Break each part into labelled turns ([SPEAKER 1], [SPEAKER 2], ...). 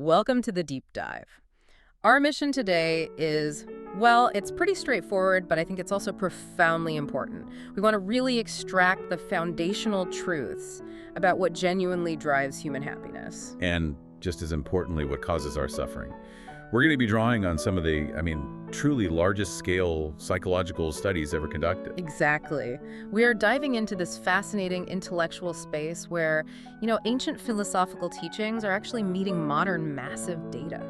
[SPEAKER 1] Welcome to the deep dive. Our mission today is, well, it's pretty straightforward, but I think it's also profoundly important. We want to really extract the foundational truths about what genuinely drives human happiness.
[SPEAKER 2] And just as importantly, what causes our suffering. We're going to be drawing on some of the, truly largest scale psychological studies ever conducted.
[SPEAKER 1] Exactly. We are diving into this fascinating intellectual space where, ancient philosophical teachings are actually meeting modern massive data.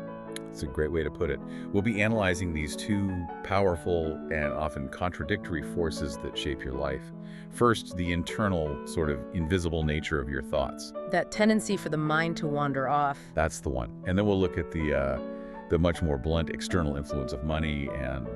[SPEAKER 2] It's a great way to put it. We'll be analyzing these two powerful and often contradictory forces that shape your life. First, the internal, sort of invisible nature of your thoughts.
[SPEAKER 1] That tendency for the mind to wander off.
[SPEAKER 2] That's the one. And then we'll look at the much more blunt external influence of money and,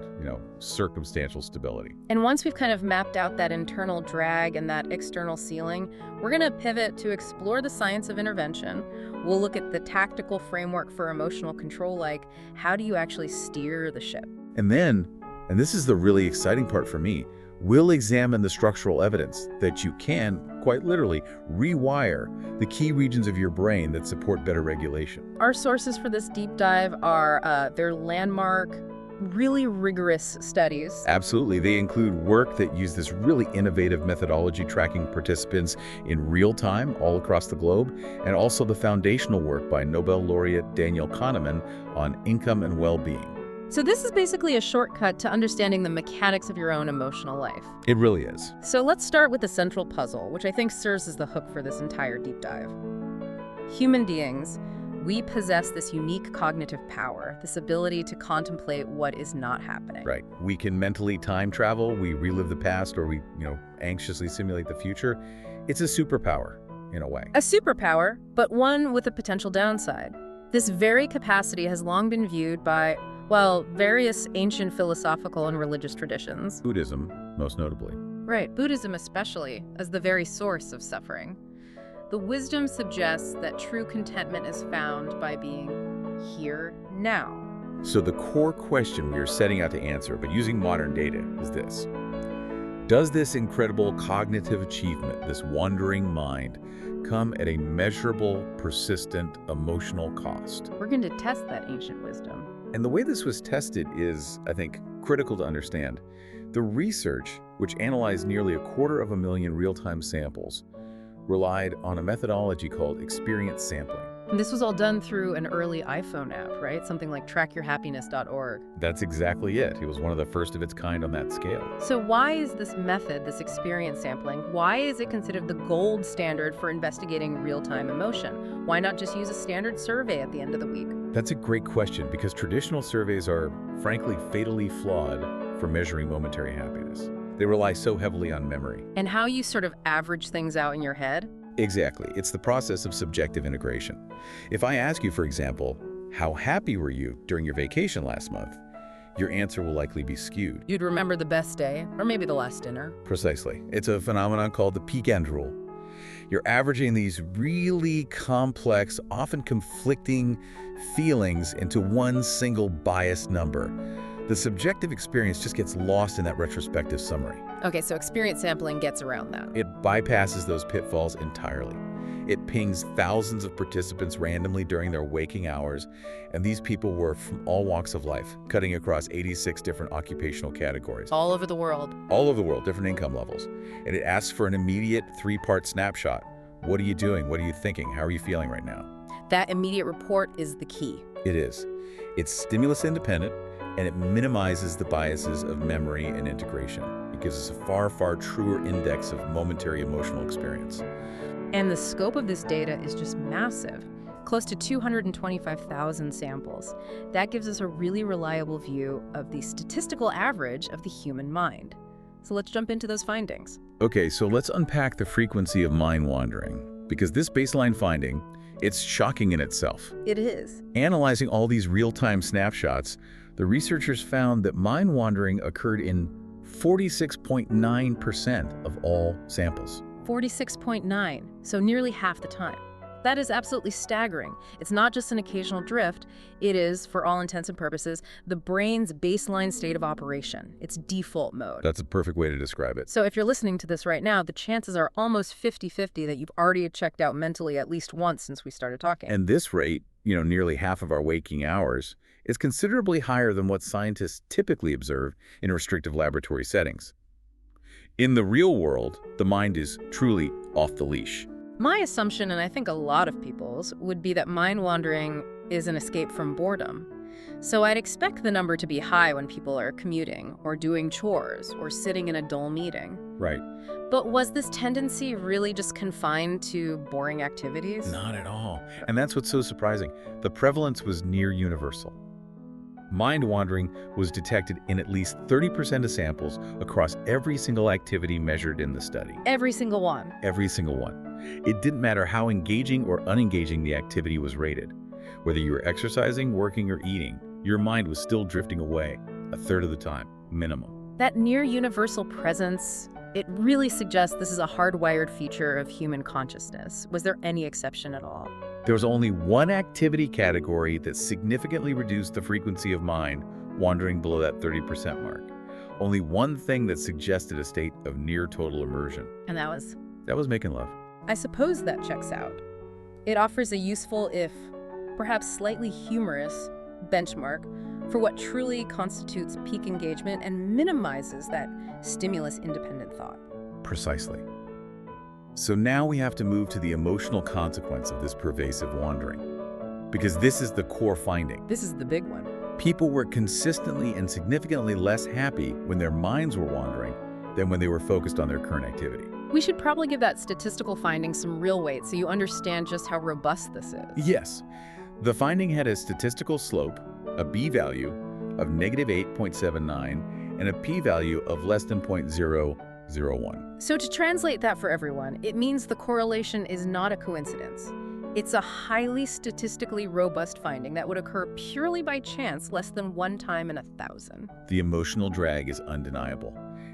[SPEAKER 2] circumstantial stability.
[SPEAKER 1] And once we've kind of mapped out that internal drag and that external ceiling, we're going to pivot to explore the science of intervention. We'll look at the tactical framework for emotional control, like how do you actually steer the ship?
[SPEAKER 2] And then, and this is the really exciting part for me, we'll examine the structural evidence that you can, quite literally, rewire the key regions of your brain that support better regulation.
[SPEAKER 1] Our sources for this deep dive are their landmark, really rigorous studies.
[SPEAKER 2] Absolutely. They include work that use this really innovative methodology tracking participants in real time all across the globe, and also the foundational work by Nobel laureate Daniel Kahneman on income and well-being.
[SPEAKER 1] So this is basically a shortcut to understanding the mechanics of your own emotional life.
[SPEAKER 2] It really is.
[SPEAKER 1] So let's start with the central puzzle, which I think serves as the hook for this entire deep dive. Human beings, we possess this unique cognitive power, this ability to contemplate what is not happening.
[SPEAKER 2] Right. We can mentally time travel, we relive the past, or we, anxiously simulate the future. It's a superpower, in a way.
[SPEAKER 1] A superpower, but one with a potential downside. This very capacity has long been viewed by, various ancient philosophical and religious traditions.
[SPEAKER 2] Buddhism, most notably.
[SPEAKER 1] Right, Buddhism especially, as the very source of suffering. The wisdom suggests that true contentment is found by being here now.
[SPEAKER 2] So the core question we are setting out to answer, but using modern data, is this. Does this incredible cognitive achievement, this wandering mind, come at a measurable, persistent, emotional cost?
[SPEAKER 1] We're going to test that ancient wisdom.
[SPEAKER 2] And the way this was tested is, I think, critical to understand. The research, which analyzed nearly 250,000 real-time samples, relied on a methodology called experience sampling.
[SPEAKER 1] And this was all done through an early iPhone app, right? Something like trackyourhappiness.org.
[SPEAKER 2] That's exactly it. It was one of the first of its kind on that scale.
[SPEAKER 1] So why is this method, this experience sampling, why is it considered the gold standard for investigating real-time emotion? Why not just use a standard survey at the end of the week?
[SPEAKER 2] That's a great question, because traditional surveys are, frankly, fatally flawed for measuring momentary happiness. They rely so heavily on memory.
[SPEAKER 1] And how you sort of average things out in your head?
[SPEAKER 2] Exactly. It's the process of subjective integration. If I ask you, for example, how happy were you during your vacation last month, your answer will likely be skewed.
[SPEAKER 1] You'd remember the best day, or maybe the last dinner.
[SPEAKER 2] Precisely. It's a phenomenon called the peak end rule. You're averaging these really complex, often conflicting feelings into one single biased number. The subjective experience just gets lost in that retrospective summary.
[SPEAKER 1] Okay, so experience sampling gets around that.
[SPEAKER 2] It bypasses those pitfalls entirely. It pings thousands of participants randomly during their waking hours, and these people were from all walks of life, cutting across 86 different occupational categories.
[SPEAKER 1] All over the world.
[SPEAKER 2] All over the world, different income levels. And it asks for an immediate 3-part snapshot. What are you doing? What are you thinking? How are you feeling right now?
[SPEAKER 1] That immediate report is the key.
[SPEAKER 2] It is. It's stimulus independent, and it minimizes the biases of memory and integration. It gives us a far, far truer index of momentary emotional experience.
[SPEAKER 1] And the scope of this data is just massive, close to 225,000 samples. That gives us a really reliable view of the statistical average of the human mind. So let's jump into those findings.
[SPEAKER 2] Okay, so let's unpack the frequency of mind wandering, because this baseline finding, it's shocking in itself.
[SPEAKER 1] It is.
[SPEAKER 2] Analyzing all these real-time snapshots, the researchers found that mind wandering occurred in 46.9% of all samples.
[SPEAKER 1] 46.9, so nearly half the time. That is absolutely staggering. It's not just an occasional drift. It is, for all intents and purposes, the brain's baseline state of operation, its default mode.
[SPEAKER 2] That's a perfect way to describe it.
[SPEAKER 1] So if you're listening to this right now, the chances are almost 50-50 that you've already checked out mentally at least once since we started talking.
[SPEAKER 2] And this rate, nearly half of our waking hours, is considerably higher than what scientists typically observe in restrictive laboratory settings. In the real world, the mind is truly off the leash.
[SPEAKER 1] My assumption, and I think a lot of people's, would be that mind wandering is an escape from boredom. So I'd expect the number to be high when people are commuting, or doing chores, or sitting in a dull meeting.
[SPEAKER 2] Right.
[SPEAKER 1] But was this tendency really just confined to boring activities?
[SPEAKER 2] Not at all. And that's what's so surprising. The prevalence was near universal. Mind wandering was detected in at least 30% of samples across every single activity measured in the study.
[SPEAKER 1] Every single one?
[SPEAKER 2] Every single one. It didn't matter how engaging or unengaging the activity was rated. Whether you were exercising, working, or eating, your mind was still drifting away, a third of the time, minimum.
[SPEAKER 1] That near universal presence, it really suggests this is a hardwired feature of human consciousness. Was there any exception at all?
[SPEAKER 2] There was only one activity category that significantly reduced the frequency of mind wandering below that 30% mark. Only one thing that suggested a state of near total immersion.
[SPEAKER 1] And that was?
[SPEAKER 2] That was making love.
[SPEAKER 1] I suppose that checks out. It offers a useful, if perhaps slightly humorous, benchmark for what truly constitutes peak engagement and minimizes that stimulus-independent thought.
[SPEAKER 2] Precisely. So now we have to move to the emotional consequence of this pervasive wandering. Because this is the core finding.
[SPEAKER 1] This is the big one.
[SPEAKER 2] People were consistently and significantly less happy when their minds were wandering than when they were focused on their current activity.
[SPEAKER 1] We should probably give that statistical finding some real weight so you understand just how robust this is.
[SPEAKER 2] Yes. The finding had a statistical slope, a b-value of -8.79, and a p-value of less than 0.001.
[SPEAKER 1] So to translate that for everyone, it means the correlation is not a coincidence. It's a highly statistically robust finding that would occur purely by chance less than one time in 1,000.
[SPEAKER 2] The emotional drag is undeniable.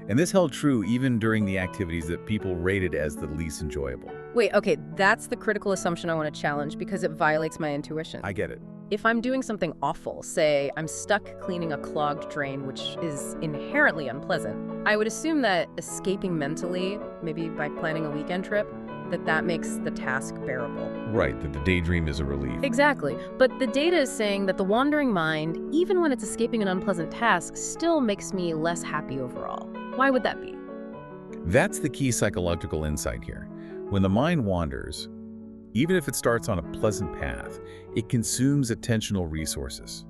[SPEAKER 2] And this held true even during the activities that people rated as the least enjoyable.
[SPEAKER 1] Wait, okay, that's the critical assumption I want to challenge because it violates my intuition.
[SPEAKER 2] I get it.
[SPEAKER 1] If I'm doing something awful, say I'm stuck cleaning a clogged drain, which is inherently unpleasant, I would assume that escaping mentally, maybe by planning a weekend trip, that makes the task bearable.
[SPEAKER 2] Right, that the daydream is a relief.
[SPEAKER 1] Exactly. But the data is saying that the wandering mind, even when it's escaping an unpleasant task, still makes me less happy overall. Why would that be?
[SPEAKER 2] That's the key psychological insight here. When the mind wanders, even if it starts on a pleasant path, it consumes attentional resources.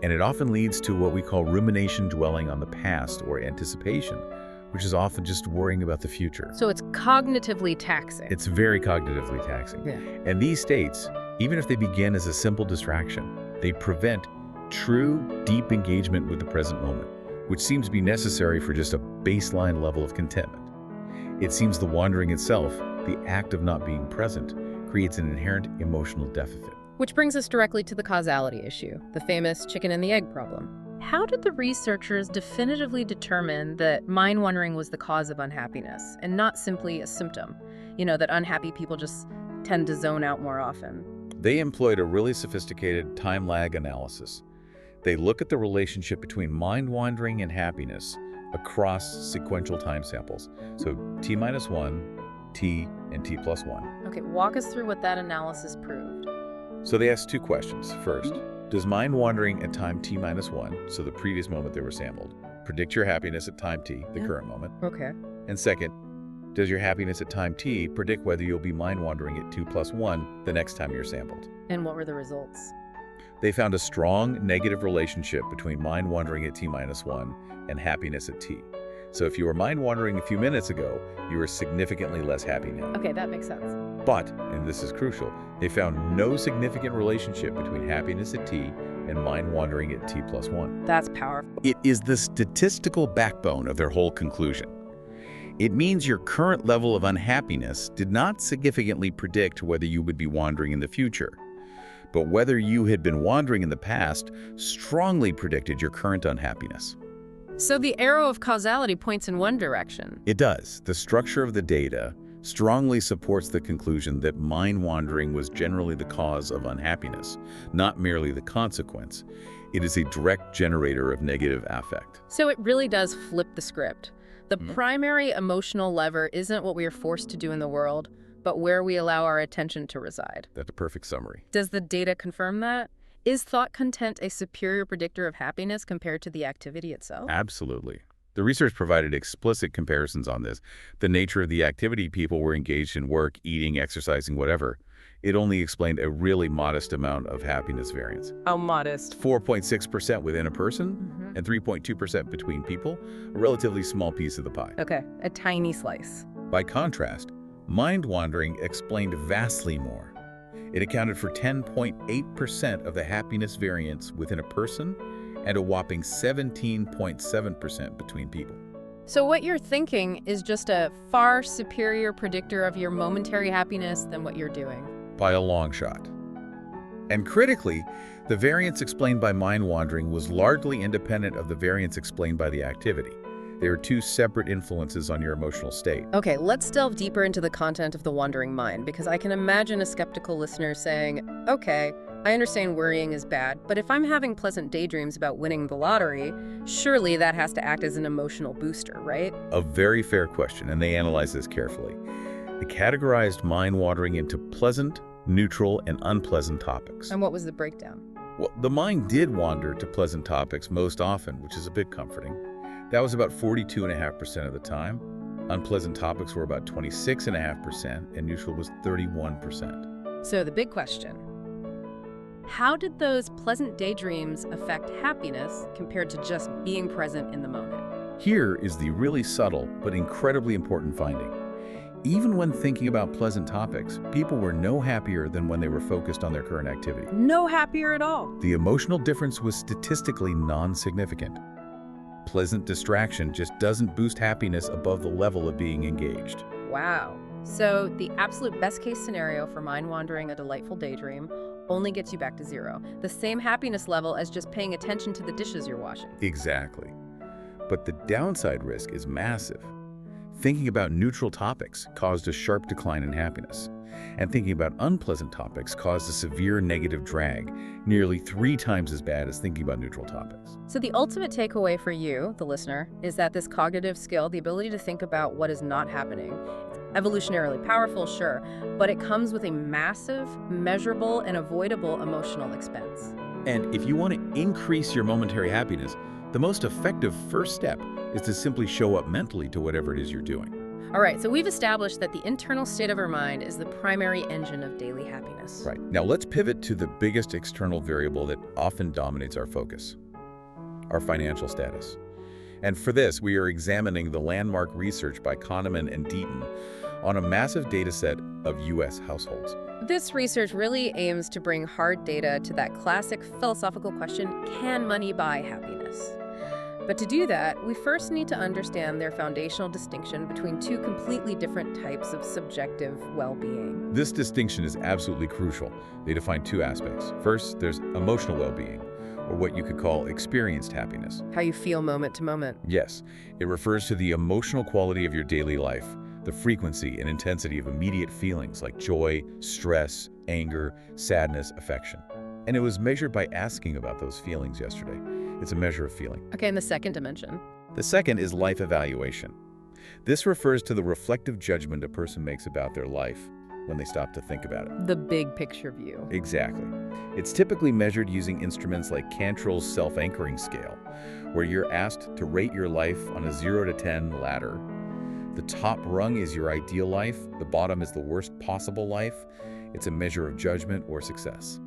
[SPEAKER 2] And it often leads to what we call rumination dwelling on the past or anticipation, which is often just worrying about the future.
[SPEAKER 1] So it's cognitively taxing.
[SPEAKER 2] It's very cognitively taxing.
[SPEAKER 1] Yeah.
[SPEAKER 2] And these states, even if they begin as a simple distraction, they prevent true, deep engagement with the present moment, which seems to be necessary for just a baseline level of contentment. It seems the wandering itself, the act of not being present, creates an inherent emotional deficit.
[SPEAKER 1] Which brings us directly to the causality issue, the famous chicken and the egg problem. How did the researchers definitively determine that mind wandering was the cause of unhappiness and not simply a symptom? That unhappy people just tend to zone out more often.
[SPEAKER 2] They employed a really sophisticated time lag analysis. They look at the relationship between mind wandering and happiness across sequential time samples. So T-1, T, and T+1.
[SPEAKER 1] Okay, walk us through what that analysis proved.
[SPEAKER 2] So they asked two questions. First, does mind wandering at time T-1, so the previous moment they were sampled, predict your happiness at time T, the current moment?
[SPEAKER 1] Okay.
[SPEAKER 2] And second, does your happiness at time T predict whether you'll be mind wandering at 2+1 the next time you're sampled?
[SPEAKER 1] And what were the results?
[SPEAKER 2] They found a strong negative relationship between mind wandering at T-1 and happiness at T. So if you were mind wandering a few minutes ago, you were significantly less happy now.
[SPEAKER 1] Okay, that makes sense.
[SPEAKER 2] But, and this is crucial, they found no significant relationship between happiness at T and mind wandering at T+1.
[SPEAKER 1] That's powerful.
[SPEAKER 2] It is the statistical backbone of their whole conclusion. It means your current level of unhappiness did not significantly predict whether you would be wandering in the future. But whether you had been wandering in the past strongly predicted your current unhappiness.
[SPEAKER 1] So the arrow of causality points in one direction.
[SPEAKER 2] It does. The structure of the data strongly supports the conclusion that mind-wandering was generally the cause of unhappiness, not merely the consequence. It is a direct generator of negative affect.
[SPEAKER 1] So it really does flip the script. The primary emotional lever isn't what we are forced to do in the world, but where we allow our attention to reside.
[SPEAKER 2] That's a perfect summary.
[SPEAKER 1] Does the data confirm that? Is thought content a superior predictor of happiness compared to the activity itself?
[SPEAKER 2] Absolutely. The research provided explicit comparisons on this. The nature of the activity people were engaged in, work, eating, exercising, whatever. It only explained a really modest amount of happiness variance.
[SPEAKER 1] How modest?
[SPEAKER 2] 4.6% within a person and 3.2% between people, a relatively small piece of the pie.
[SPEAKER 1] Okay, a tiny slice.
[SPEAKER 2] By contrast, mind-wandering explained vastly more. It accounted for 10.8% of the happiness variance within a person and a whopping 17.7% between people.
[SPEAKER 1] So what you're thinking is just a far superior predictor of your momentary happiness than what you're doing.
[SPEAKER 2] By a long shot. And critically, the variance explained by mind-wandering was largely independent of the variance explained by the activity. They are two separate influences on your emotional state.
[SPEAKER 1] Okay, let's delve deeper into the content of the wandering mind, because I can imagine a skeptical listener saying, okay, I understand worrying is bad, but if I'm having pleasant daydreams about winning the lottery, surely that has to act as an emotional booster, right?
[SPEAKER 2] A very fair question, and they analyzed this carefully. They categorized mind-wandering into pleasant, neutral, and unpleasant topics.
[SPEAKER 1] And what was the breakdown?
[SPEAKER 2] Well, the mind did wander to pleasant topics most often, which is a bit comforting. That was about 42.5% of the time. Unpleasant topics were about 26.5%, and neutral was 31%.
[SPEAKER 1] So the big question, how did those pleasant daydreams affect happiness compared to just being present in the moment?
[SPEAKER 2] Here is the really subtle but incredibly important finding. Even when thinking about pleasant topics, people were no happier than when they were focused on their current activity.
[SPEAKER 1] No happier at all.
[SPEAKER 2] The emotional difference was statistically non-significant. Pleasant distraction just doesn't boost happiness above the level of being engaged.
[SPEAKER 1] Wow. So the absolute best case scenario for mind-wandering a delightful daydream only gets you back to zero. The same happiness level as just paying attention to the dishes you're washing.
[SPEAKER 2] Exactly. But the downside risk is massive. Thinking about neutral topics caused a sharp decline in happiness, and thinking about unpleasant topics caused a severe negative drag, nearly 3 times as bad as thinking about neutral topics.
[SPEAKER 1] So the ultimate takeaway for you, the listener, is that this cognitive skill, the ability to think about what is not happening, it's evolutionarily powerful, sure, but it comes with a massive, measurable, and avoidable emotional expense.
[SPEAKER 2] And if you want to increase your momentary happiness, the most effective first step is to simply show up mentally to whatever it is you're doing.
[SPEAKER 1] All right, so we've established that the internal state of our mind is the primary engine of daily happiness.
[SPEAKER 2] Right. Now let's pivot to the biggest external variable that often dominates our focus, our financial status. And for this, we are examining the landmark research by Kahneman and Deaton on a massive data set of U.S. households.
[SPEAKER 1] This research really aims to bring hard data to that classic philosophical question, can money buy happiness? But to do that, we first need to understand their foundational distinction between two completely different types of subjective well-being.
[SPEAKER 2] This distinction is absolutely crucial. They define 2 aspects. First, there's emotional well-being, or what you could call experienced happiness.
[SPEAKER 1] How you feel moment to moment.
[SPEAKER 2] Yes, it refers to the emotional quality of your daily life, the frequency and intensity of immediate feelings like joy, stress, anger, sadness, affection. And it was measured by asking about those feelings yesterday. It's a measure of feeling.
[SPEAKER 1] Okay, and the second dimension?
[SPEAKER 2] The second is life evaluation. This refers to the reflective judgment a person makes about their life when they stop to think about it.
[SPEAKER 1] The big picture view.
[SPEAKER 2] Exactly. It's typically measured using instruments like Cantrell's self-anchoring scale, where you're asked to rate your life on a 0 to 10 ladder. The top rung is your ideal life, the bottom is the worst possible life. It's a measure of judgment or success.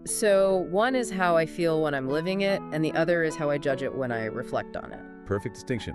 [SPEAKER 1] So one is how I feel when I'm living it, and the other is how I judge it when I reflect on it.
[SPEAKER 2] Perfect distinction.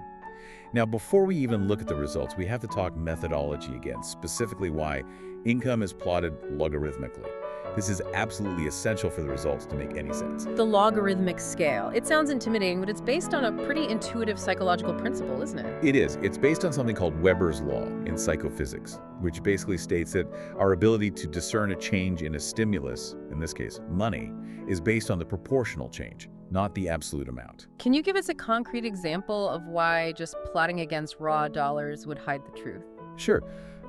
[SPEAKER 2] Now, before we even look at the results, we have to talk methodology again, specifically why income is plotted logarithmically. This is absolutely essential for the results to make any sense.
[SPEAKER 1] The logarithmic scale. It sounds intimidating, but it's based on a pretty intuitive psychological principle, isn't it?
[SPEAKER 2] It is. It's based on something called Weber's law in psychophysics, which basically states that our ability to discern a change in a stimulus, in this case, money, is based on the proportional change, not the absolute amount.
[SPEAKER 1] Can you give us a concrete example of why just plotting against raw dollars would hide the truth?
[SPEAKER 2] Sure.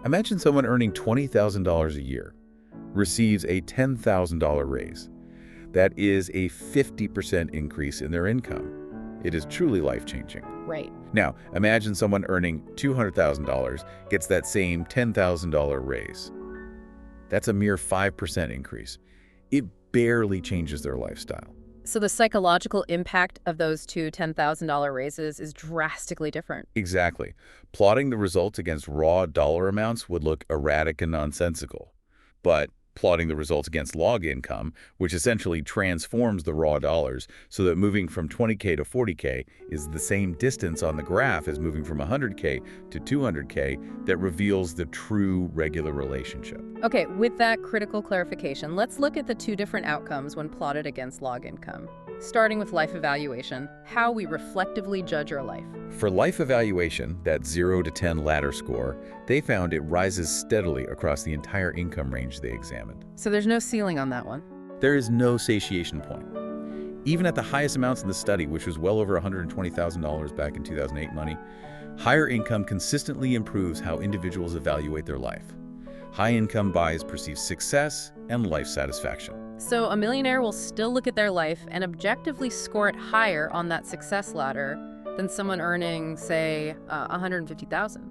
[SPEAKER 2] Imagine someone earning $20,000 a year receives a $10,000 raise. That is a 50% increase in their income. It is truly life-changing.
[SPEAKER 1] Right.
[SPEAKER 2] Now, imagine someone earning $200,000 gets that same $10,000 raise. That's a mere 5% increase. It barely changes their lifestyle.
[SPEAKER 1] So the psychological impact of those two $10,000 raises is drastically different.
[SPEAKER 2] Exactly. Plotting the results against raw dollar amounts would look erratic and nonsensical. But plotting the results against log income, which essentially transforms the raw dollars so that moving from 20K to 40K is the same distance on the graph as moving from 100K to 200K, that reveals the true regular relationship.
[SPEAKER 1] Okay, with that critical clarification, let's look at the two different outcomes when plotted against log income. Starting with life evaluation, how we reflectively judge our life.
[SPEAKER 2] For life evaluation, that 0 to 10 ladder score, they found it rises steadily across the entire income range they examined.
[SPEAKER 1] So there's no ceiling on that one.
[SPEAKER 2] There is no satiation point. Even at the highest amounts in the study, which was well over $120,000 back in 2008 money, higher income consistently improves how individuals evaluate their life. High-income buys perceive success and life satisfaction.
[SPEAKER 1] So a millionaire will still look at their life and objectively score it higher on that success ladder than someone earning, say, $150,000.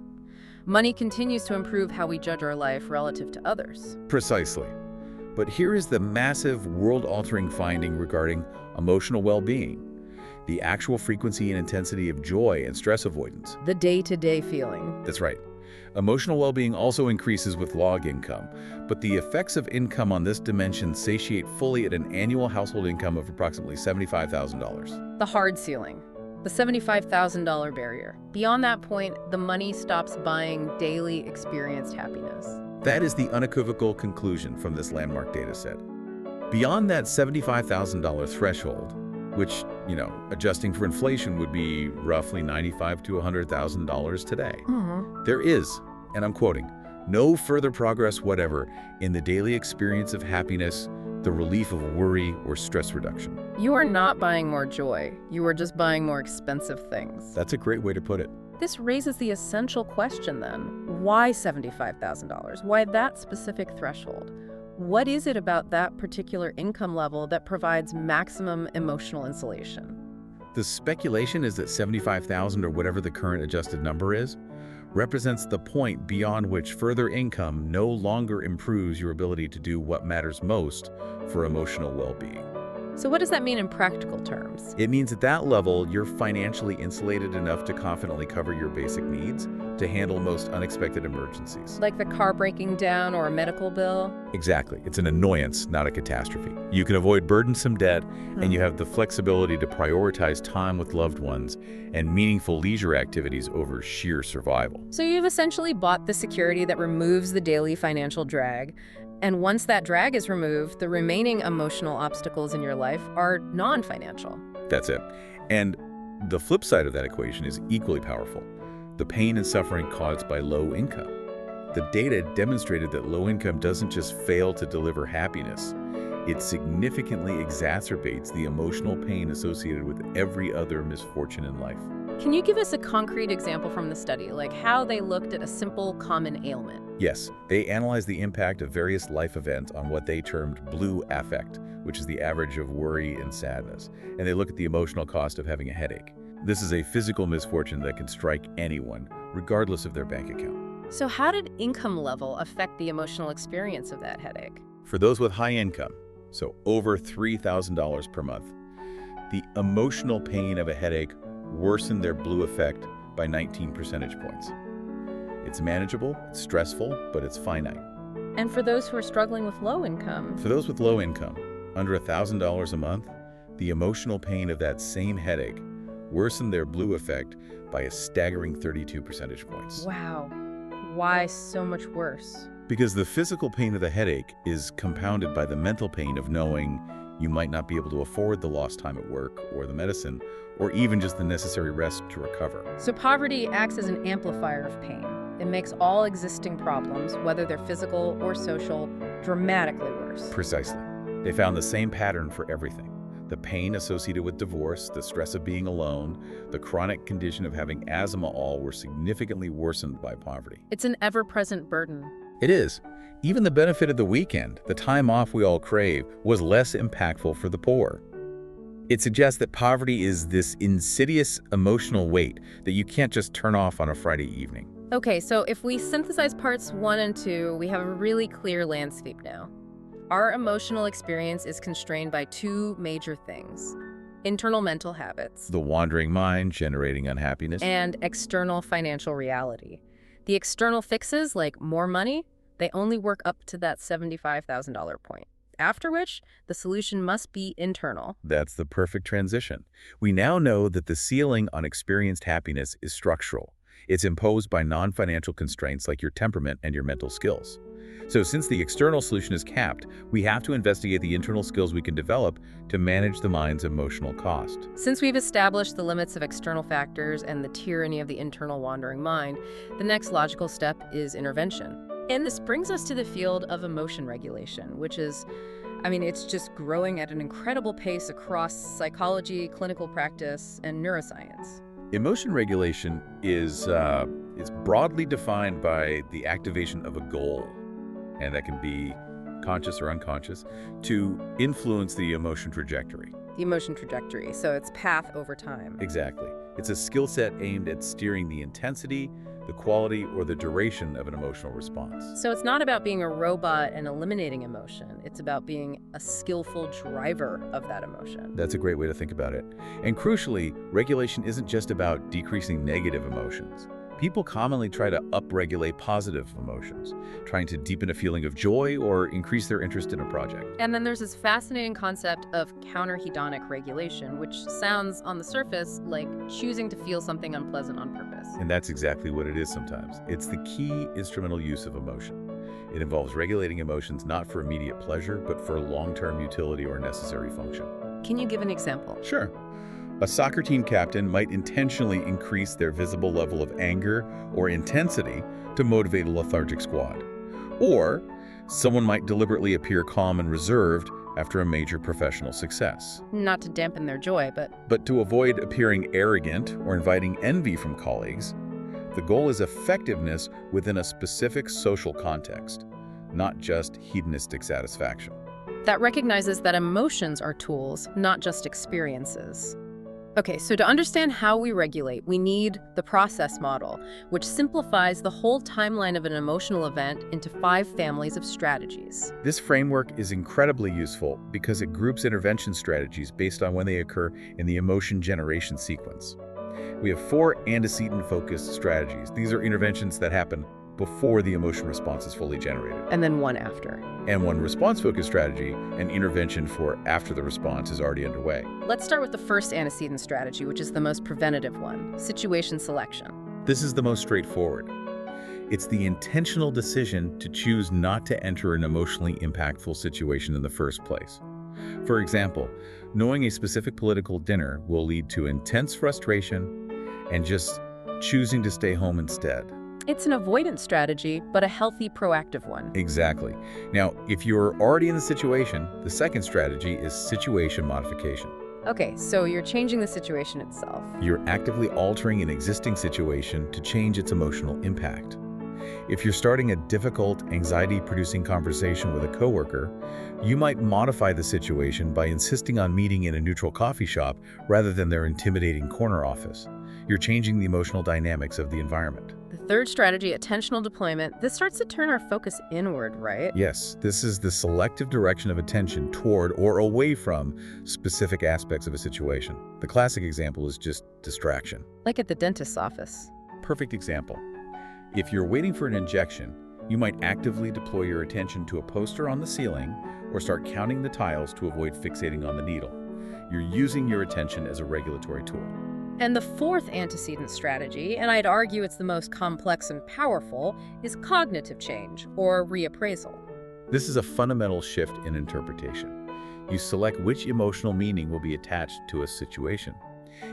[SPEAKER 1] Money continues to improve how we judge our life relative to others.
[SPEAKER 2] Precisely. But here is the massive, world-altering finding regarding emotional well-being: the actual frequency and intensity of joy and stress avoidance.
[SPEAKER 1] The day-to-day feeling.
[SPEAKER 2] That's right. Emotional well-being also increases with log income, but the effects of income on this dimension satiate fully at an annual household income of approximately $75,000.
[SPEAKER 1] The hard ceiling. The $75,000 barrier. Beyond that point, the money stops buying daily experienced happiness.
[SPEAKER 2] That is the unequivocal conclusion from this landmark data set. Beyond that $75,000 threshold, which, adjusting for inflation would be roughly $95,000 to $100,000 today, there is, and I'm quoting, no further progress whatever in the daily experience of happiness, the relief of worry, or stress reduction.
[SPEAKER 1] You are not buying more joy. You are just buying more expensive things.
[SPEAKER 2] That's a great way to put it.
[SPEAKER 1] This raises the essential question then. Why $75,000? Why that specific threshold? What is it about that particular income level that provides maximum emotional insulation?
[SPEAKER 2] The speculation is that $75,000, or whatever the current adjusted number is, represents the point beyond which further income no longer improves your ability to do what matters most for emotional well-being.
[SPEAKER 1] So what does that mean in practical terms?
[SPEAKER 2] It means at that level, you're financially insulated enough to confidently cover your basic needs, to handle most unexpected emergencies.
[SPEAKER 1] Like the car breaking down or a medical bill?
[SPEAKER 2] Exactly. It's an annoyance, not a catastrophe. You can avoid burdensome debt, and you have the flexibility to prioritize time with loved ones and meaningful leisure activities over sheer survival.
[SPEAKER 1] So you've essentially bought the security that removes the daily financial drag. And once that drag is removed, the remaining emotional obstacles in your life are non-financial.
[SPEAKER 2] That's it. And the flip side of that equation is equally powerful: the pain and suffering caused by low income. The data demonstrated that low income doesn't just fail to deliver happiness, it significantly exacerbates the emotional pain associated with every other misfortune in life.
[SPEAKER 1] Can you give us a concrete example from the study, like how they looked at a simple common ailment?
[SPEAKER 2] Yes, they analyzed the impact of various life events on what they termed blue affect, which is the average of worry and sadness. And they look at the emotional cost of having a headache. This is a physical misfortune that can strike anyone, regardless of their bank account.
[SPEAKER 1] So how did income level affect the emotional experience of that headache?
[SPEAKER 2] For those with high income, so over $3,000 per month, the emotional pain of a headache worsened their blue effect by 19 percentage points. It's manageable, it's stressful, but it's finite.
[SPEAKER 1] And for those who are struggling with low income?
[SPEAKER 2] For those with low income, under $1,000 a month, the emotional pain of that same headache worsened their blue effect by a staggering 32 percentage points.
[SPEAKER 1] Wow. Why so much worse?
[SPEAKER 2] Because the physical pain of the headache is compounded by the mental pain of knowing you might not be able to afford the lost time at work or the medicine, or even just the necessary rest to recover.
[SPEAKER 1] So poverty acts as an amplifier of pain. It makes all existing problems, whether they're physical or social, dramatically worse.
[SPEAKER 2] Precisely. They found the same pattern for everything. The pain associated with divorce, the stress of being alone, the chronic condition of having asthma all were significantly worsened by poverty.
[SPEAKER 1] It's an ever-present burden.
[SPEAKER 2] It is. Even the benefit of the weekend, the time off we all crave, was less impactful for the poor. It suggests that poverty is this insidious emotional weight that you can't just turn off on a Friday evening.
[SPEAKER 1] Okay, so if we synthesize parts 1 and 2, we have a really clear landscape now. Our emotional experience is constrained by two major things: internal mental habits
[SPEAKER 2] The wandering mind generating unhappiness.
[SPEAKER 1] and external financial reality. The external fixes, like more money, they only work up to that $75,000 point, after which the solution must be internal.
[SPEAKER 2] That's the perfect transition. We now know that the ceiling on experienced happiness is structural. It's imposed by non-financial constraints like your temperament and your mental skills. So since the external solution is capped, we have to investigate the internal skills we can develop to manage the mind's emotional cost.
[SPEAKER 1] Since we've established the limits of external factors and the tyranny of the internal wandering mind, the next logical step is intervention. And this brings us to the field of emotion regulation, which is, it's just growing at an incredible pace across psychology, clinical practice, and neuroscience.
[SPEAKER 2] Emotion regulation is broadly defined by the activation of a goal, and that can be conscious or unconscious, to influence the emotion trajectory.
[SPEAKER 1] The emotion trajectory, so its path over time.
[SPEAKER 2] Exactly. It's a skill set aimed at steering the intensity, the quality, or the duration of an emotional response.
[SPEAKER 1] So it's not about being a robot and eliminating emotion. It's about being a skillful driver of that emotion.
[SPEAKER 2] That's a great way to think about it. And crucially, regulation isn't just about decreasing negative emotions. People commonly try to upregulate positive emotions, trying to deepen a feeling of joy or increase their interest in a project.
[SPEAKER 1] And then there's this fascinating concept of counterhedonic regulation, which sounds on the surface like choosing to feel something unpleasant on purpose.
[SPEAKER 2] And that's exactly what it is sometimes. It's the key instrumental use of emotion. It involves regulating emotions not for immediate pleasure, but for long-term utility or necessary function.
[SPEAKER 1] Can you give an example?
[SPEAKER 2] Sure. A soccer team captain might intentionally increase their visible level of anger or intensity to motivate a lethargic squad. Or someone might deliberately appear calm and reserved after a major professional success.
[SPEAKER 1] Not to dampen their joy,
[SPEAKER 2] But to avoid appearing arrogant or inviting envy from colleagues, the goal is effectiveness within a specific social context, not just hedonistic satisfaction.
[SPEAKER 1] that recognizes that emotions are tools, not just experiences. Okay, so to understand how we regulate, we need the process model, which simplifies the whole timeline of an emotional event into 5 families of strategies.
[SPEAKER 2] This framework is incredibly useful because it groups intervention strategies based on when they occur in the emotion generation sequence. We have 4 antecedent-focused strategies. These are interventions that happen before the emotion response is fully generated.
[SPEAKER 1] And then 1 after.
[SPEAKER 2] And 1 response-focused strategy, an intervention for after the response is already underway.
[SPEAKER 1] Let's start with the first antecedent strategy, which is the most preventative one: situation selection.
[SPEAKER 2] This is the most straightforward. It's the intentional decision to choose not to enter an emotionally impactful situation in the first place. For example, knowing a specific political dinner will lead to intense frustration and just choosing to stay home instead.
[SPEAKER 1] It's an avoidance strategy, but a healthy, proactive one.
[SPEAKER 2] Exactly. Now, if you're already in the situation, the second strategy is situation modification.
[SPEAKER 1] Okay, so you're changing the situation itself.
[SPEAKER 2] You're actively altering an existing situation to change its emotional impact. If you're starting a difficult, anxiety-producing conversation with a coworker, you might modify the situation by insisting on meeting in a neutral coffee shop rather than their intimidating corner office. You're changing the emotional dynamics of the environment.
[SPEAKER 1] The third strategy, attentional deployment, this starts to turn our focus inward, right?
[SPEAKER 2] Yes, this is the selective direction of attention toward or away from specific aspects of a situation. The classic example is just distraction.
[SPEAKER 1] Like at the dentist's office.
[SPEAKER 2] Perfect example. If you're waiting for an injection, you might actively deploy your attention to a poster on the ceiling or start counting the tiles to avoid fixating on the needle. You're using your attention as a regulatory tool.
[SPEAKER 1] And the fourth antecedent strategy, and I'd argue it's the most complex and powerful, is cognitive change, or reappraisal.
[SPEAKER 2] This is a fundamental shift in interpretation. You select which emotional meaning will be attached to a situation.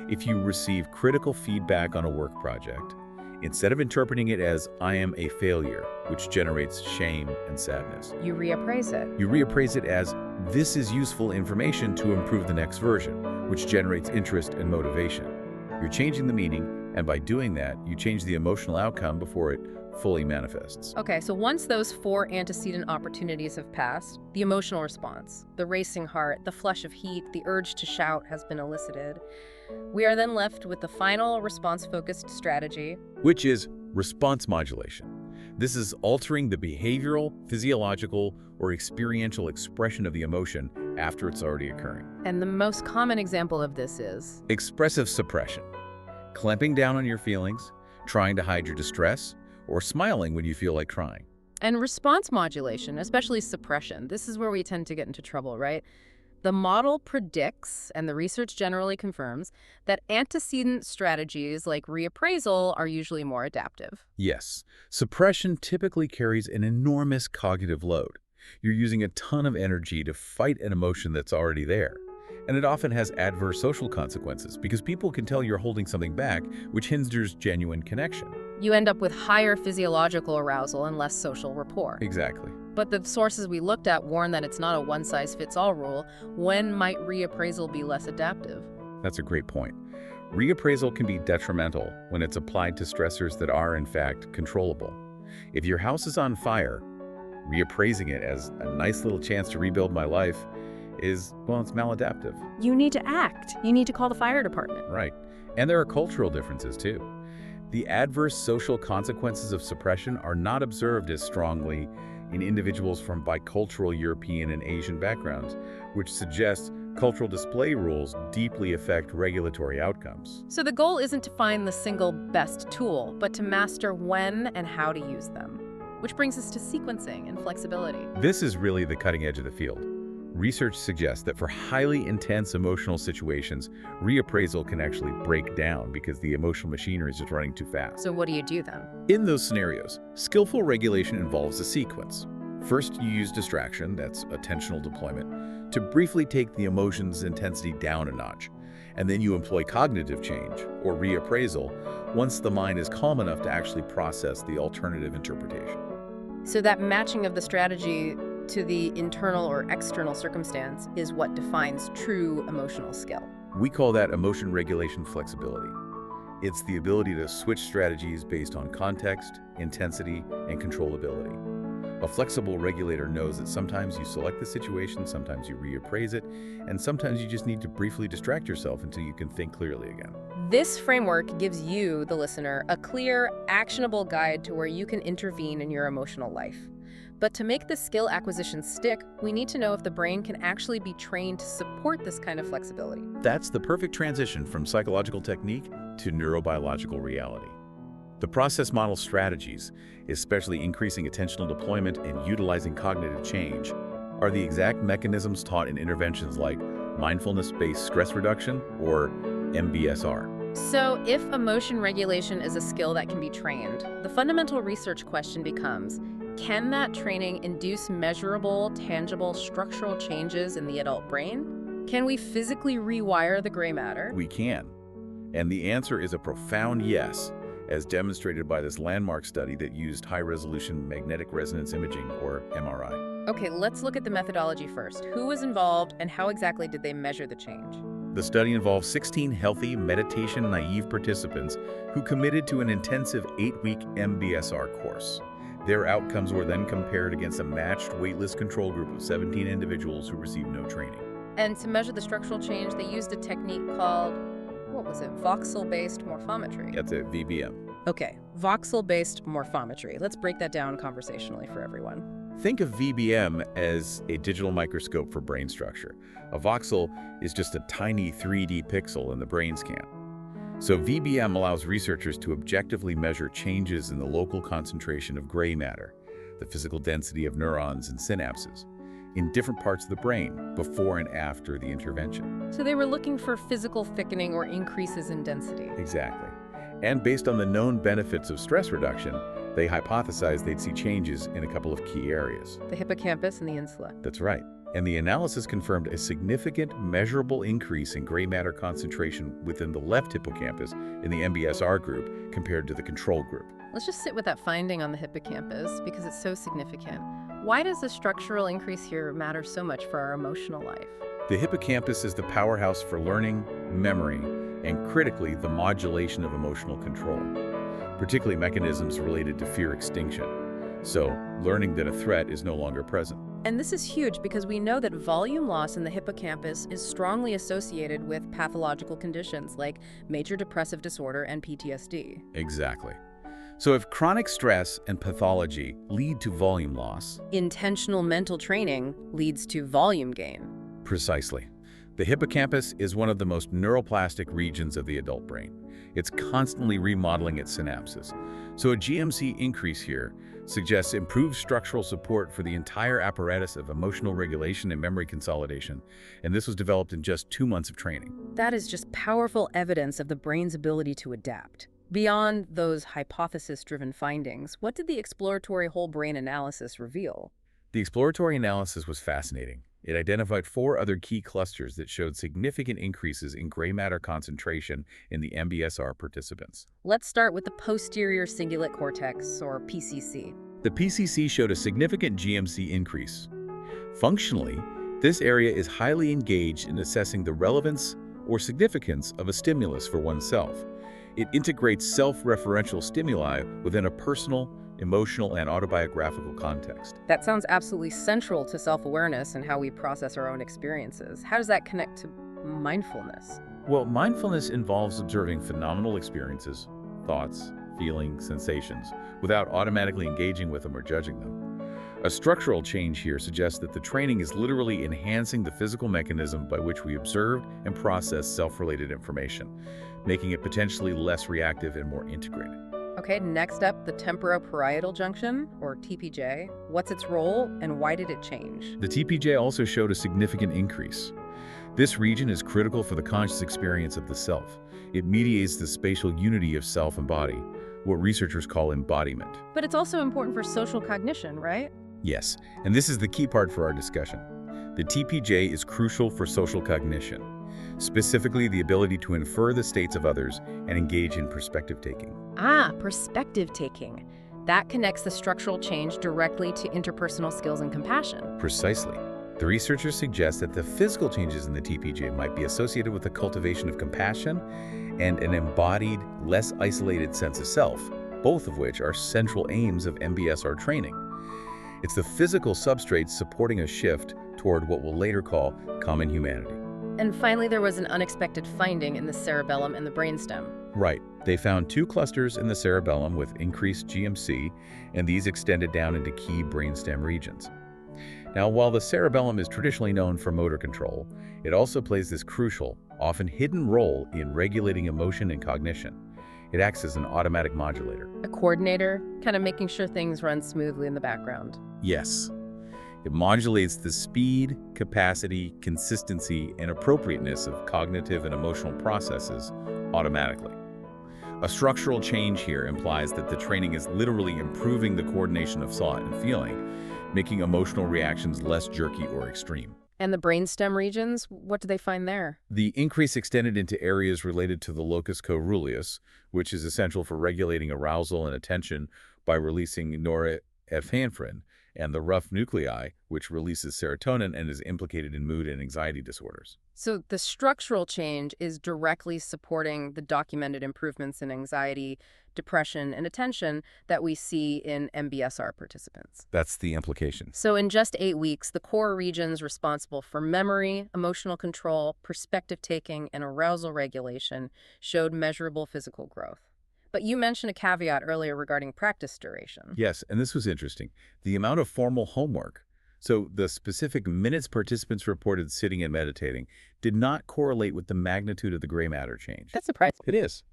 [SPEAKER 2] If you receive critical feedback on a work project, instead of interpreting it as "I am a failure," which generates shame and sadness.
[SPEAKER 1] You reappraise it.
[SPEAKER 2] You reappraise it as, this is useful information to improve the next version, which generates interest and motivation. You're changing the meaning, and by doing that, you change the emotional outcome before it fully manifests.
[SPEAKER 1] Okay, so once those 4 antecedent opportunities have passed, the emotional response, the racing heart, the flush of heat, the urge to shout has been elicited, we are then left with the final response-focused strategy,
[SPEAKER 2] which is response modulation. This is altering the behavioral, physiological, or experiential expression of the emotion after it's already occurring.
[SPEAKER 1] And the most common example of this is
[SPEAKER 2] expressive suppression. Clamping down on your feelings, trying to hide your distress, or smiling when you feel like crying.
[SPEAKER 1] And response modulation, especially suppression. This is where we tend to get into trouble, right? The model predicts, and the research generally confirms, that antecedent strategies like reappraisal are usually more adaptive.
[SPEAKER 2] Yes, suppression typically carries an enormous cognitive load. You're using a ton of energy to fight an emotion that's already there. And it often has adverse social consequences because people can tell you're holding something back, which hinders genuine connection.
[SPEAKER 1] You end up with higher physiological arousal and less social rapport.
[SPEAKER 2] Exactly.
[SPEAKER 1] But the sources we looked at warn that it's not a one-size-fits-all rule. When might reappraisal be less adaptive?
[SPEAKER 2] That's a great point. Reappraisal can be detrimental when it's applied to stressors that are, in fact, controllable. If your house is on fire, reappraising it as a nice little chance to rebuild my life is, well, it's maladaptive.
[SPEAKER 1] You need to act. You need to call the fire department.
[SPEAKER 2] Right. And there are cultural differences, too. The adverse social consequences of suppression are not observed as strongly in individuals from bicultural European and Asian backgrounds, which suggests cultural display rules deeply affect regulatory outcomes.
[SPEAKER 1] So the goal isn't to find the single best tool, but to master when and how to use them, which brings us to sequencing and flexibility.
[SPEAKER 2] This is really the cutting edge of the field. Research suggests that for highly intense emotional situations, reappraisal can actually break down because the emotional machinery is just running too fast.
[SPEAKER 1] So what do you do then?
[SPEAKER 2] In those scenarios, skillful regulation involves a sequence. First, you use distraction, that's attentional deployment, to briefly take the emotion's intensity down a notch. And then you employ cognitive change, or reappraisal, once the mind is calm enough to actually process the alternative interpretation.
[SPEAKER 1] So that matching of the strategy to the internal or external circumstance is what defines true emotional skill.
[SPEAKER 2] We call that emotion regulation flexibility. It's the ability to switch strategies based on context, intensity, and controllability. A flexible regulator knows that sometimes you select the situation, sometimes you reappraise it, and sometimes you just need to briefly distract yourself until you can think clearly again.
[SPEAKER 1] This framework gives you, the listener, a clear, actionable guide to where you can intervene in your emotional life. But to make the skill acquisition stick, we need to know if the brain can actually be trained to support this kind of flexibility.
[SPEAKER 2] That's the perfect transition from psychological technique to neurobiological reality. The process model strategies, especially increasing attentional deployment and utilizing cognitive change, are the exact mechanisms taught in interventions like mindfulness-based stress reduction or MBSR.
[SPEAKER 1] So if emotion regulation is a skill that can be trained, the fundamental research question becomes, can that training induce measurable, tangible, structural changes in the adult brain? Can we physically rewire the gray matter?
[SPEAKER 2] We can. And the answer is a profound yes, as demonstrated by this landmark study that used high-resolution magnetic resonance imaging, or MRI.
[SPEAKER 1] Okay, let's look at the methodology first. Who was involved and how exactly did they measure the change?
[SPEAKER 2] The study involved 16 healthy, meditation-naive participants who committed to an intensive 8-week MBSR course. Their outcomes were then compared against a matched waitlist control group of 17 individuals who received no training.
[SPEAKER 1] And to measure the structural change, they used a technique called, what was it, voxel-based morphometry?
[SPEAKER 2] That's a VBM.
[SPEAKER 1] Okay, voxel-based morphometry. Let's break that down conversationally for everyone.
[SPEAKER 2] Think of VBM as a digital microscope for brain structure. A voxel is just a tiny 3D pixel in the brain scan. So VBM allows researchers to objectively measure changes in the local concentration of gray matter, the physical density of neurons and synapses, in different parts of the brain before and after the intervention.
[SPEAKER 1] So they were looking for physical thickening or increases in density.
[SPEAKER 2] Exactly. And based on the known benefits of stress reduction, they hypothesized they'd see changes in a couple of key areas.
[SPEAKER 1] The hippocampus and the insula.
[SPEAKER 2] That's right. And the analysis confirmed a significant, measurable increase in gray matter concentration within the left hippocampus in the MBSR group compared to the control group.
[SPEAKER 1] Let's just sit with that finding on the hippocampus because it's so significant. Why does the structural increase here matter so much for our emotional life?
[SPEAKER 2] The hippocampus is the powerhouse for learning, memory, and critically, the modulation of emotional control, particularly mechanisms related to fear extinction. So, learning that a threat is no longer present.
[SPEAKER 1] And this is huge because we know that volume loss in the hippocampus is strongly associated with pathological conditions like major depressive disorder and PTSD.
[SPEAKER 2] Exactly. So if chronic stress and pathology lead to volume loss,
[SPEAKER 1] intentional mental training leads to volume gain.
[SPEAKER 2] Precisely. The hippocampus is one of the most neuroplastic regions of the adult brain. It's constantly remodeling its synapses. So a GMC increase here suggests improved structural support for the entire apparatus of emotional regulation and memory consolidation, and this was developed in just 2 months of training.
[SPEAKER 1] That is just powerful evidence of the brain's ability to adapt. Beyond those hypothesis-driven findings, what did the exploratory whole brain analysis reveal?
[SPEAKER 2] The exploratory analysis was fascinating. It identified 4 other key clusters that showed significant increases in gray matter concentration in the MBSR participants.
[SPEAKER 1] Let's start with the posterior cingulate cortex, or PCC.
[SPEAKER 2] The PCC showed a significant GMC increase. Functionally, this area is highly engaged in assessing the relevance or significance of a stimulus for oneself. It integrates self-referential stimuli within a personal, emotional, and autobiographical context.
[SPEAKER 1] That sounds absolutely central to self-awareness and how we process our own experiences. How does that connect to mindfulness?
[SPEAKER 2] Well, mindfulness involves observing phenomenal experiences, thoughts, feelings, sensations, without automatically engaging with them or judging them. A structural change here suggests that the training is literally enhancing the physical mechanism by which we observe and process self-related information, making it potentially less reactive and more integrated.
[SPEAKER 1] Okay, next up, the temporoparietal junction, or TPJ. What's its role and why did it change?
[SPEAKER 2] The TPJ also showed a significant increase. This region is critical for the conscious experience of the self. It mediates the spatial unity of self and body, what researchers call embodiment.
[SPEAKER 1] But it's also important for social cognition, right?
[SPEAKER 2] Yes, and this is the key part for our discussion. The TPJ is crucial for social cognition, specifically the ability to infer the states of others and engage in perspective taking.
[SPEAKER 1] Perspective taking. That connects the structural change directly to interpersonal skills and compassion.
[SPEAKER 2] Precisely. The researchers suggest that the physical changes in the TPJ might be associated with the cultivation of compassion and an embodied, less isolated sense of self, both of which are central aims of MBSR training. It's the physical substrates supporting a shift toward what we'll later call common humanity.
[SPEAKER 1] And finally, there was an unexpected finding in the cerebellum and the brainstem.
[SPEAKER 2] Right. They found 2 clusters in the cerebellum with increased GMC, and these extended down into key brainstem regions. Now, while the cerebellum is traditionally known for motor control, it also plays this crucial, often hidden role in regulating emotion and cognition. It acts as an automatic modulator.
[SPEAKER 1] A coordinator, kind of making sure things run smoothly in the background.
[SPEAKER 2] Yes. It modulates the speed, capacity, consistency, and appropriateness of cognitive and emotional processes automatically. A structural change here implies that the training is literally improving the coordination of thought and feeling, making emotional reactions less jerky or extreme.
[SPEAKER 1] And the brainstem regions, what do they find there?
[SPEAKER 2] The increase extended into areas related to the locus coeruleus, which is essential for regulating arousal and attention by releasing norepinephrine, and the rough nuclei, which releases serotonin and is implicated in mood and anxiety disorders.
[SPEAKER 1] So the structural change is directly supporting the documented improvements in anxiety, depression, and attention that we see in MBSR participants.
[SPEAKER 2] That's the implication.
[SPEAKER 1] So in just 8 weeks, the core regions responsible for memory, emotional control, perspective taking, and arousal regulation showed measurable physical growth. But you mentioned a caveat earlier regarding practice duration.
[SPEAKER 2] Yes, and this was interesting. The amount of formal homework, so the specific minutes participants reported sitting and meditating, did not correlate with the magnitude of the gray matter change.
[SPEAKER 1] That's surprising.
[SPEAKER 2] It is.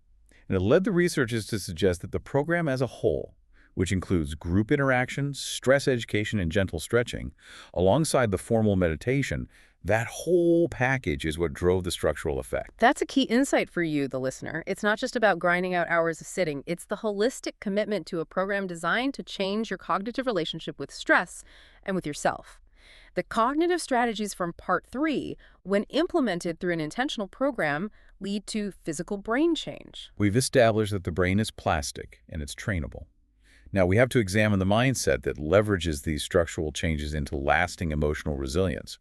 [SPEAKER 2] And it led the researchers to suggest that the program as a whole, which includes group interaction, stress education, and gentle stretching, alongside the formal meditation, that whole package is what drove the structural effect.
[SPEAKER 1] That's a key insight for you, the listener. It's not just about grinding out hours of sitting. It's the holistic commitment to a program designed to change your cognitive relationship with stress and with yourself. The cognitive strategies from part 3, when implemented through an intentional program, lead to physical brain change.
[SPEAKER 2] We've established that the brain is plastic and it's trainable. Now, we have to examine the mindset that leverages these structural changes into lasting emotional resilience.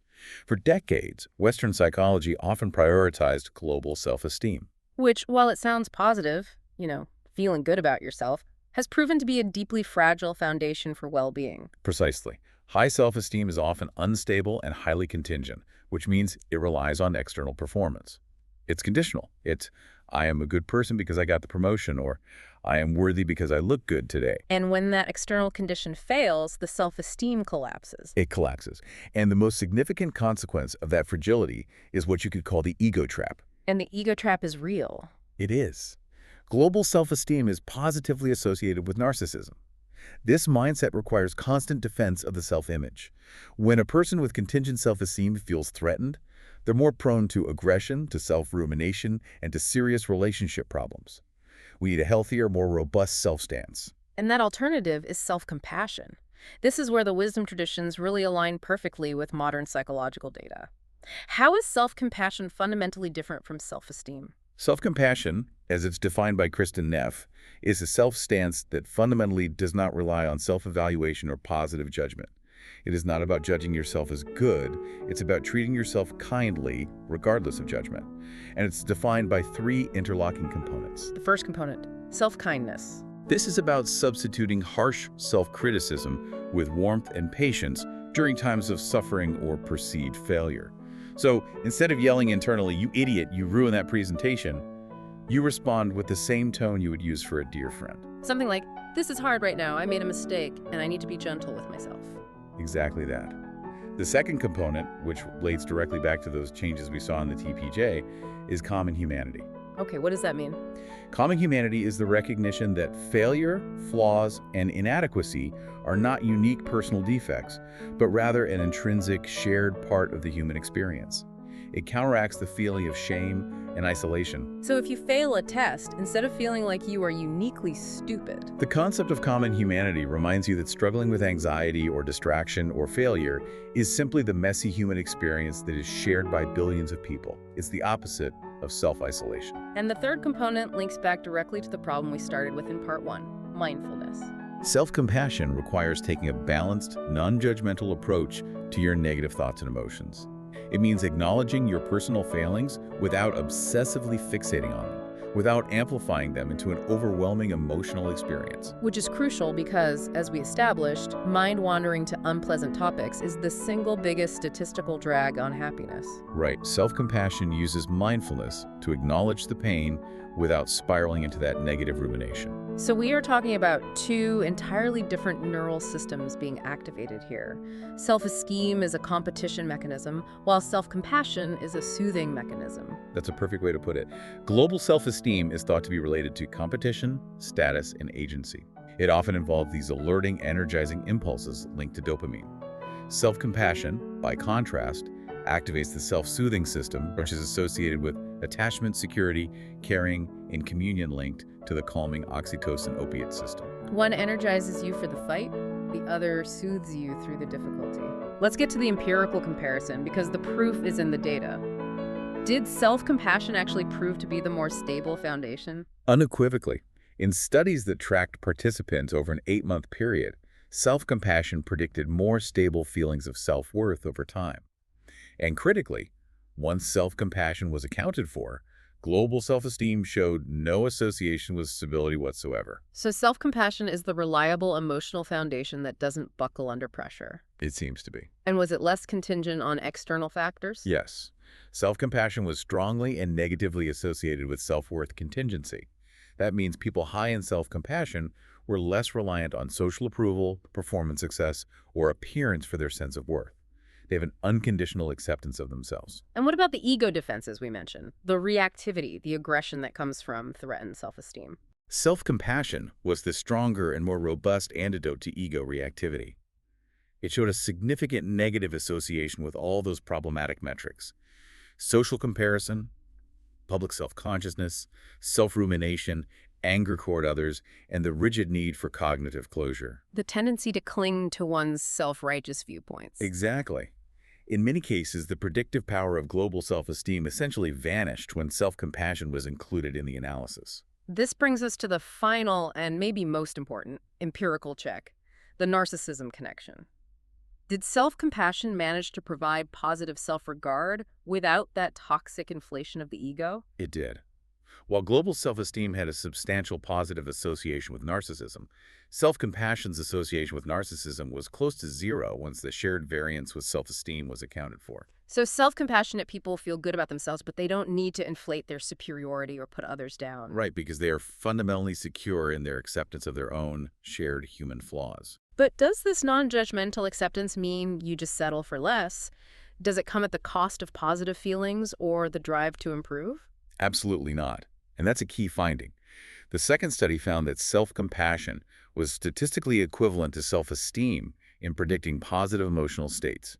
[SPEAKER 2] For decades, Western psychology often prioritized global self-esteem.
[SPEAKER 1] Which, while it sounds positive, feeling good about yourself, has proven to be a deeply fragile foundation for well-being.
[SPEAKER 2] Precisely. High self-esteem is often unstable and highly contingent, which means it relies on external performance. It's conditional. It's, I am a good person because I got the promotion, or I am worthy because I look good today.
[SPEAKER 1] And when that external condition fails, the self-esteem collapses.
[SPEAKER 2] It collapses. And the most significant consequence of that fragility is what you could call the ego trap.
[SPEAKER 1] And the ego trap is real.
[SPEAKER 2] It is. Global self-esteem is positively associated with narcissism. This mindset requires constant defense of the self-image. When a person with contingent self-esteem feels threatened, they're more prone to aggression, to self-rumination, and to serious relationship problems. We need a healthier, more robust self-stance.
[SPEAKER 1] And that alternative is self-compassion. This is where the wisdom traditions really align perfectly with modern psychological data. How is self-compassion fundamentally different from self-esteem?
[SPEAKER 2] Self-compassion, as it's defined by Kristen Neff, is a self-stance that fundamentally does not rely on self-evaluation or positive judgment. It is not about judging yourself as good. It's about treating yourself kindly, regardless of judgment. And it's defined by 3 interlocking components.
[SPEAKER 1] The first component, self-kindness.
[SPEAKER 2] This is about substituting harsh self-criticism with warmth and patience during times of suffering or perceived failure. So instead of yelling internally, "You idiot, you ruined that presentation," you respond with the same tone you would use for a dear friend.
[SPEAKER 1] Something like, "This is hard right now, I made a mistake, and I need to be gentle with myself."
[SPEAKER 2] Exactly that. The second component, which relates directly back to those changes we saw in the TPJ, is common humanity.
[SPEAKER 1] Okay, what does that mean?
[SPEAKER 2] Common humanity is the recognition that failure, flaws, and inadequacy are not unique personal defects, but rather an intrinsic, shared part of the human experience. It counteracts the feeling of shame and isolation.
[SPEAKER 1] So if you fail a test, instead of feeling like you are uniquely stupid.
[SPEAKER 2] The concept of common humanity reminds you that struggling with anxiety or distraction or failure is simply the messy human experience that is shared by billions of people. It's the opposite of self-isolation.
[SPEAKER 1] And the third component links back directly to the problem we started with in part 1, mindfulness.
[SPEAKER 2] Self-compassion requires taking a balanced, non-judgmental approach to your negative thoughts and emotions. It means acknowledging your personal failings without obsessively fixating on them, without amplifying them into an overwhelming emotional experience.
[SPEAKER 1] Which is crucial because, as we established, mind wandering to unpleasant topics is the single biggest statistical drag on happiness.
[SPEAKER 2] Right. Self-compassion uses mindfulness to acknowledge the pain without spiraling into that negative rumination.
[SPEAKER 1] So we are talking about 2 entirely different neural systems being activated here. Self-esteem is a competition mechanism, while self-compassion is a soothing mechanism.
[SPEAKER 2] That's a perfect way to put it. Global self-esteem is thought to be related to competition, status, and agency. It often involves these alerting, energizing impulses linked to dopamine. Self-compassion, by contrast, activates the self-soothing system, which is associated with attachment, security, caring, and communion linked to the calming oxytocin opiate system.
[SPEAKER 1] One energizes you for the fight, the other soothes you through the difficulty. Let's get to the empirical comparison because the proof is in the data. Did self-compassion actually prove to be the more stable foundation?
[SPEAKER 2] Unequivocally. In studies that tracked participants over an 8-month period, self-compassion predicted more stable feelings of self-worth over time. And critically, once self-compassion was accounted for, global self-esteem showed no association with stability whatsoever.
[SPEAKER 1] So self-compassion is the reliable emotional foundation that doesn't buckle under pressure.
[SPEAKER 2] It seems to be.
[SPEAKER 1] And was it less contingent on external factors?
[SPEAKER 2] Yes. Self-compassion was strongly and negatively associated with self-worth contingency. That means people high in self-compassion were less reliant on social approval, performance success, or appearance for their sense of worth. They have an unconditional acceptance of themselves.
[SPEAKER 1] And what about the ego defenses we mentioned? The reactivity, the aggression that comes from threatened self-esteem.
[SPEAKER 2] Self-compassion was the stronger and more robust antidote to ego reactivity. It showed a significant negative association with all those problematic metrics: social comparison, public self-consciousness, self-rumination, anger toward others, and the rigid need for cognitive closure.
[SPEAKER 1] The tendency to cling to one's self-righteous viewpoints.
[SPEAKER 2] Exactly. In many cases, the predictive power of global self-esteem essentially vanished when self-compassion was included in the analysis.
[SPEAKER 1] This brings us to the final and maybe most important empirical check, the narcissism connection. Did self-compassion manage to provide positive self-regard without that toxic inflation of the ego?
[SPEAKER 2] It did. While global self-esteem had a substantial positive association with narcissism, self-compassion's association with narcissism was close to zero once the shared variance with self-esteem was accounted for.
[SPEAKER 1] So self-compassionate people feel good about themselves, but they don't need to inflate their superiority or put others down.
[SPEAKER 2] Right, because they are fundamentally secure in their acceptance of their own shared human flaws.
[SPEAKER 1] But does this non-judgmental acceptance mean you just settle for less? Does it come at the cost of positive feelings or the drive to improve?
[SPEAKER 2] Absolutely not. And that's a key finding. The second study found that self-compassion was statistically equivalent to self-esteem in predicting positive emotional states.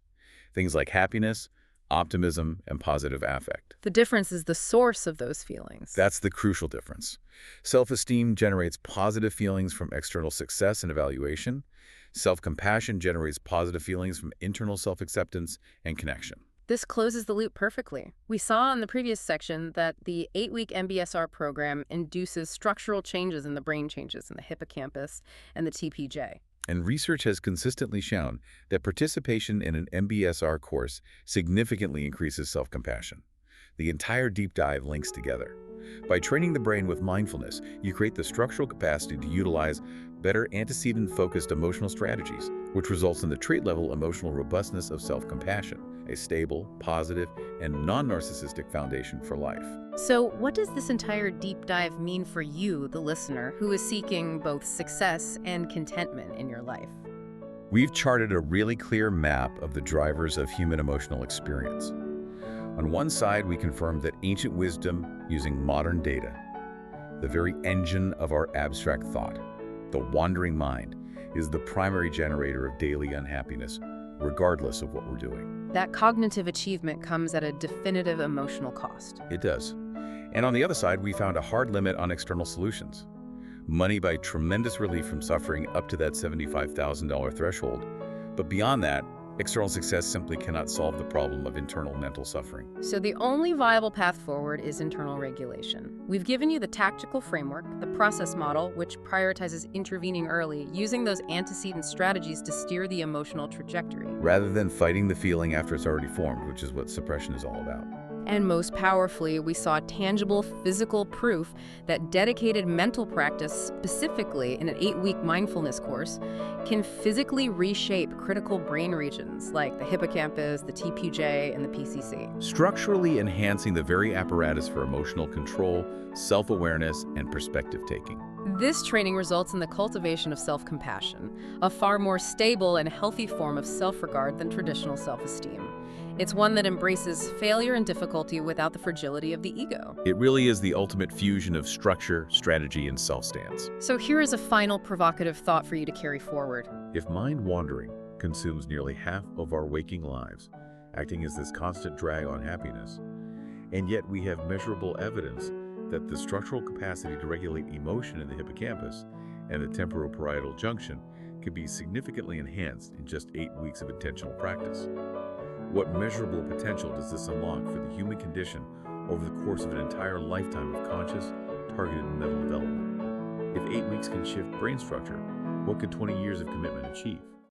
[SPEAKER 2] Things like happiness, optimism, and positive affect.
[SPEAKER 1] The difference is the source of those feelings.
[SPEAKER 2] That's the crucial difference. Self-esteem generates positive feelings from external success and evaluation. Self-compassion generates positive feelings from internal self-acceptance and connection.
[SPEAKER 1] This closes the loop perfectly. We saw in the previous section that the 8-week MBSR program induces structural changes in the brain changes in the hippocampus and the TPJ.
[SPEAKER 2] And research has consistently shown that participation in an MBSR course significantly increases self-compassion. The entire deep dive links together. By training the brain with mindfulness, you create the structural capacity to utilize better antecedent-focused emotional strategies, which results in the trait-level emotional robustness of self-compassion, a stable, positive, and non-narcissistic foundation for life.
[SPEAKER 1] So what does this entire deep dive mean for you, the listener, who is seeking both success and contentment in your life?
[SPEAKER 2] We've charted a really clear map of the drivers of human emotional experience. On one side, we confirmed that ancient wisdom using modern data, the very engine of our abstract thought, the wandering mind, is the primary generator of daily unhappiness, regardless of what we're doing.
[SPEAKER 1] That cognitive achievement comes at a definitive emotional cost.
[SPEAKER 2] It does. And on the other side, we found a hard limit on external solutions. Money buys tremendous relief from suffering up to that $75,000 threshold. But beyond that, external success simply cannot solve the problem of internal mental suffering.
[SPEAKER 1] So the only viable path forward is internal regulation. We've given you the tactical framework, the process model, which prioritizes intervening early, using those antecedent strategies to steer the emotional trajectory.
[SPEAKER 2] Rather than fighting the feeling after it's already formed, which is what suppression is all about.
[SPEAKER 1] And most powerfully, we saw tangible physical proof that dedicated mental practice, specifically in an 8-week mindfulness course, can physically reshape critical brain regions like the hippocampus, the TPJ, and the PCC.
[SPEAKER 2] Structurally enhancing the very apparatus for emotional control, self-awareness, and perspective-taking.
[SPEAKER 1] This training results in the cultivation of self-compassion, a far more stable and healthy form of self-regard than traditional self-esteem. It's one that embraces failure and difficulty without the fragility of the ego.
[SPEAKER 2] It really is the ultimate fusion of structure, strategy, and self-stance.
[SPEAKER 1] So here is a final provocative thought for you to carry forward.
[SPEAKER 2] If mind wandering consumes nearly half of our waking lives, acting as this constant drag on happiness, and yet we have measurable evidence that the structural capacity to regulate emotion in the hippocampus and the temporoparietal junction can be significantly enhanced in just 8 weeks of intentional practice. What measurable potential does this unlock for the human condition over the course of an entire lifetime of conscious, targeted mental development? If 8 weeks can shift brain structure, what could 20 years of commitment achieve?